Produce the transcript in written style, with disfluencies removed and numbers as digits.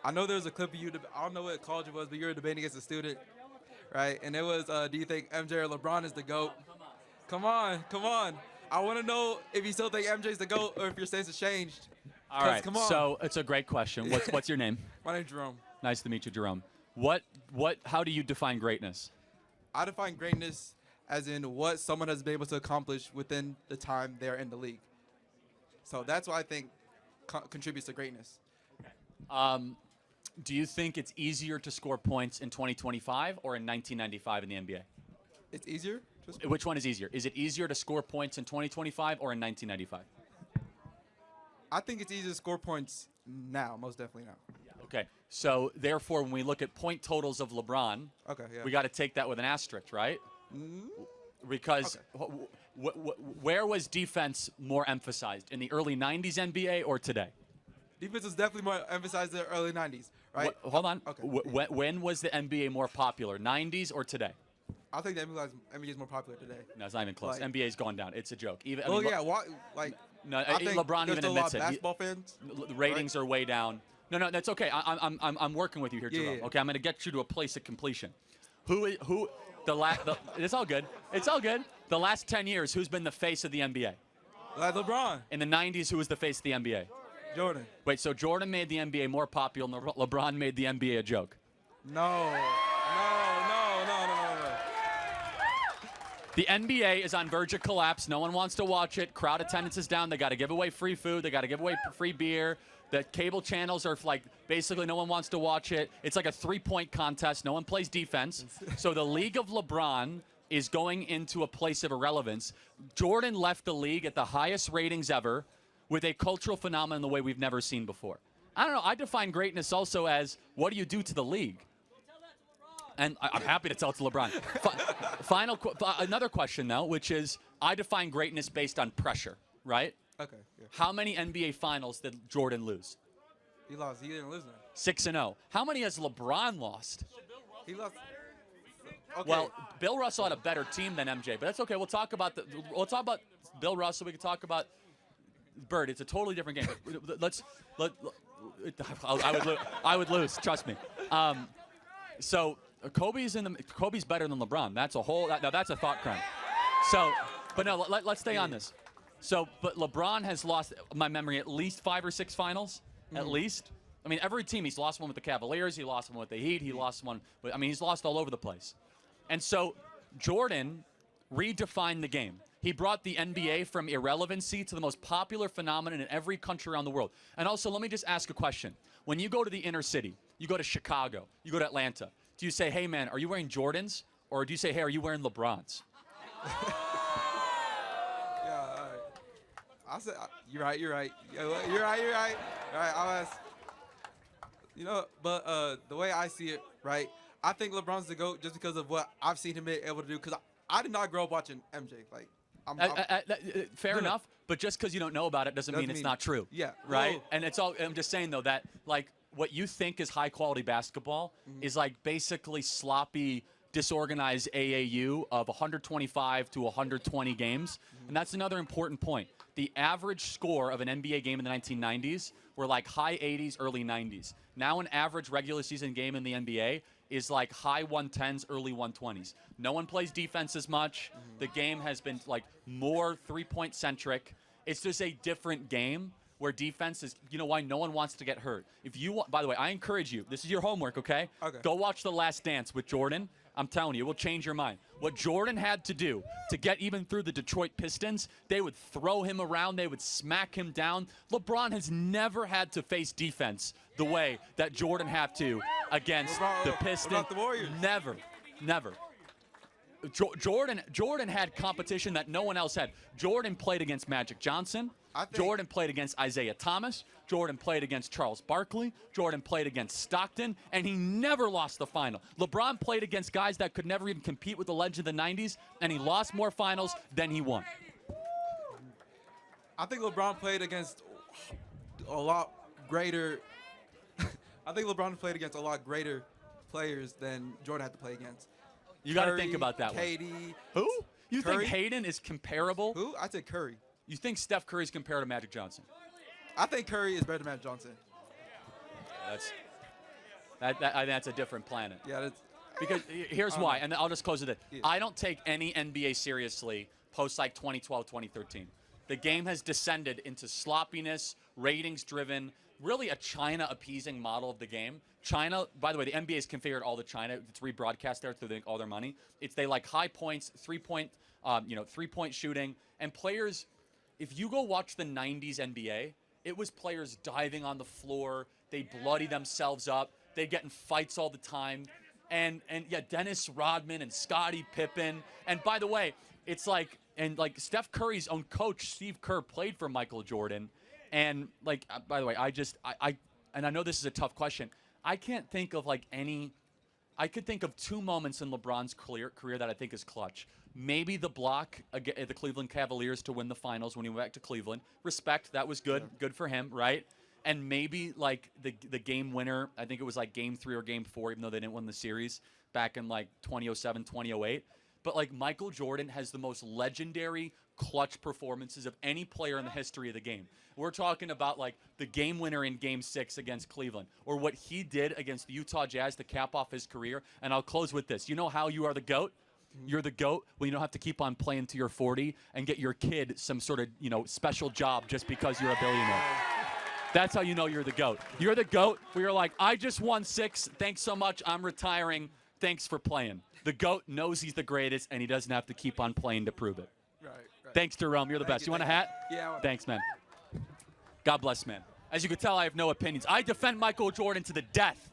I know there was a clip of you. I don't know what college it was, but you were debating against a student, right? And it was, do you think MJ or LeBron is the GOAT? Come on, come on. I want to know if you still think MJ's the GOAT or if your stance has changed. All right. Come on. So it's a great question. What's your name? My name's Jerome. Nice to meet you, Jerome. How do you define greatness? I define greatness as in what someone has been able to accomplish within the time they're in the league. So that's what I think contributes to greatness. Do you think it's easier to score points in 2025 or in 1995 in the NBA? It's easier? Which one is easier? Is it easier to score points in 2025 or in 1995? I think it's easier to score points now, most definitely now. Okay, so therefore, when we look at point totals of LeBron, we got to take that with an asterisk, right? Because where was defense more emphasized, in the early 90s NBA or today? Defense was definitely more emphasized in the early 90s, right? Hold on. Okay. When was the NBA more popular, 90s or today? I think the NBA is more popular today. No, it's not even close. Like, NBA's gone down. It's a joke. No, I think LeBron even admits it. Basketball fans. The ratings are way down. No, that's okay. I'm working with you here, Jerome. Okay, I'm going to get you to a place of completion. It's all good. It's all good. The last 10 years, who's been the face of the NBA? LeBron. In the 90s, who was the face of the NBA? Jordan. Wait, so Jordan made the NBA more popular and LeBron made the NBA a joke? No. The NBA is on verge of collapse. No one wants to watch it. Crowd attendance is down. They got to give away free food. They got to give away free beer. The cable channels are like basically no one wants to watch it. It's like a three-point contest. No one plays defense. So the League of LeBron is going into a place of irrelevance. Jordan left the league at the highest ratings ever with a cultural phenomenon the way we've never seen before. I don't know. I define greatness also as what do you do to the league? And I'm happy to tell it to LeBron. Another question, though, which is I define greatness based on pressure, right? Okay. Yeah. How many NBA Finals did Jordan lose? He lost. He didn't lose none. 6-0. How many has LeBron lost? He lost. Okay. Well, Bill Russell had a better team than MJ, but that's okay. We'll talk about Bill Russell. We can talk about Bird. It's a totally different game. I would lose. Trust me. So Kobe's better than LeBron. That's a thought crime. So, but no, let's stay on this. So, but LeBron has lost, my memory, at least 5 or 6 finals, at least. I mean, every team, he's lost one with the Cavaliers, he lost one with the Heat, he lost one, he's lost all over the place. And so Jordan redefined the game. He brought the NBA from irrelevancy to the most popular phenomenon in every country around the world. And also, let me just ask a question. When you go to the inner city, you go to Chicago, you go to Atlanta, do you say, hey, man, are you wearing Jordans? Or do you say, hey, are you wearing LeBrons? I said, you're right. You're right. All right, I'll ask. But the way I see it, right, I think LeBron's the GOAT just because of what I've seen him be able to do. Because I did not grow up watching MJ. Like, fair enough, but just because you don't know about it doesn't mean it's not true. Yeah. Right? Well, And it's all. I'm just saying, though, that, like, what you think is high-quality basketball is, like, basically sloppy, disorganized AAU of 125 to 120 games. And that's another important point. The average score of an NBA game in the 1990s were like high 80s, early 90s. Now an average regular season game in the NBA is like high 110s, early 120s. No one plays defense as much. The game has been like more three-point centric. It's just a different game where defense is, you know why no one wants to get hurt. If you want, by the way, I encourage you, this is your homework, okay? Go watch The Last Dance with Jordan. I'm telling you, it will change your mind. What Jordan had to do to get even through the Detroit Pistons, they would throw him around, they would smack him down. LeBron has never had to face defense the way that Jordan had to against the Pistons. What about the Warriors? Never. Jordan had competition that no one else had. Jordan played against Magic Johnson. Jordan played against Isaiah Thomas. Jordan played against Charles Barkley. Jordan played against Stockton, and he never lost the final. LeBron played against guys that could never even compete with the legend of the 90s, and he lost more finals than he won. I think LeBron played against a lot greater. I think LeBron played against a lot greater players than Jordan had to play against. You got to think about that KD, one. Who? You Curry. think Hayden is comparable? Who? I said Curry. You think Steph Curry is compared to Magic Johnson? I think Curry is better than Magic Johnson. I think that's a different planet. Yeah, that's, Because here's why, and I'll just close with it. Yeah. I don't take any NBA seriously post like 2012, 2013. The game has descended into sloppiness, ratings-driven, really a China-appeasing model of the game. China, by the way, the NBA has configured all the China. It's rebroadcast there through all their money. They like high points, three-point shooting, and players. If you go watch the '90s NBA, it was players diving on the floor. They bloody themselves up. They get in fights all the time. And yeah, Dennis Rodman and Scottie Pippen. And by the way, it's like Steph Curry's own coach, Steve Kerr, played for Michael Jordan. And by the way, I know this is a tough question. I can't think of I could think of 2 moments in LeBron's career that I think is clutch. Maybe the block against the Cleveland Cavaliers to win the finals when he went back to Cleveland. Respect, that was good. Good for him, right? And maybe the game winner, I think it was game 3 or game 4, even though they didn't win the series back in 2007, 2008. But Michael Jordan has the most legendary clutch performances of any player in the history of the game. We're talking about the game winner in game 6 against Cleveland, or what he did against the Utah Jazz to cap off his career. And I'll close with this. You know how you are the GOAT? You're the GOAT when you don't have to keep on playing till you're 40 and get your kid some sort of special job just because you're a billionaire. That's how you know you're the GOAT. You're the GOAT where you're like, I just won 6. Thanks so much. I'm retiring. Thanks for playing. The GOAT knows he's the greatest, and he doesn't have to keep on playing to prove it. right. Thanks, Jerome. You're the best. You want a hat? Yeah. I want Thanks, man. God bless, man. As you can tell, I have no opinions. I defend Michael Jordan to the death.